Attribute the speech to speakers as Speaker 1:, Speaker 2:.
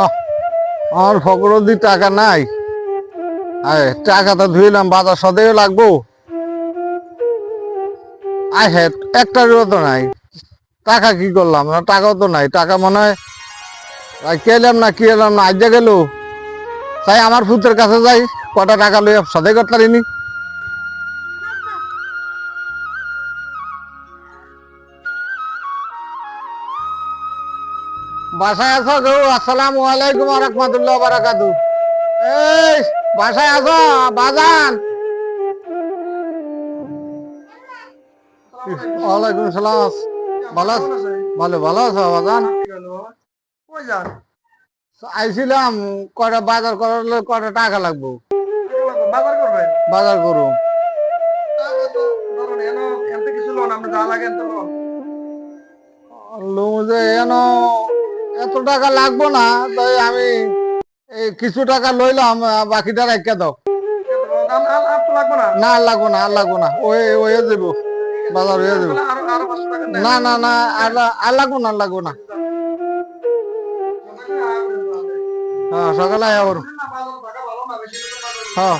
Speaker 1: আহ, আমার ফকরও দি টাকা নাই। আরে টাকা তো ধুইলাম, বাজার সদেও লাগবো। আয় হ্যাঁ, একটারও তো নাই। টাকা কি করলাম না, টাকাও তো নাই। টাকা মনে হয় কি এলাম না কি এলাম না আজ্ঞা গেল। তাই আমার ফুতের কাছে যাই, কটা টাকা লই সদাই করতে পারিনি। বাসায় আছো গো? আসসালামু আলাইকুম ওয়া রাহমাতুল্লাহি ওয়া বারাকাতু। এই বাসায় আছো বাজান? ওয়ালাইকুম সালাম। ভালো ভালো ভালো আছো বাজান? আইছিলাম, কটা বাজার করলে কটা টাকা লাগবো।
Speaker 2: বাজার করবেন?
Speaker 1: বাজার করু।
Speaker 2: টাকা তো ধরুন এনতে কিছু লোন আপনি যা লাগে এনতে লোন।
Speaker 1: যে এন এত টাকা লাগবো না, তাই আমি এই কিছু টাকা লইলাম, বাকিটা রেখে দাও।
Speaker 2: আর তো লাগবে না।
Speaker 1: না আর লাগবো না, আর লাগবো না, ওই হয়ে যাবো, বাজার হয়ে যাবো।
Speaker 2: তাহলে আরো 500 টাকা নেন।
Speaker 1: না না না, আর লাগবো না, আর লাগবো না। হ্যাঁ সকালে আয়া করো।
Speaker 2: বাজার টাকা ভালো না, বেশি করে বাজার
Speaker 1: হ্যাঁ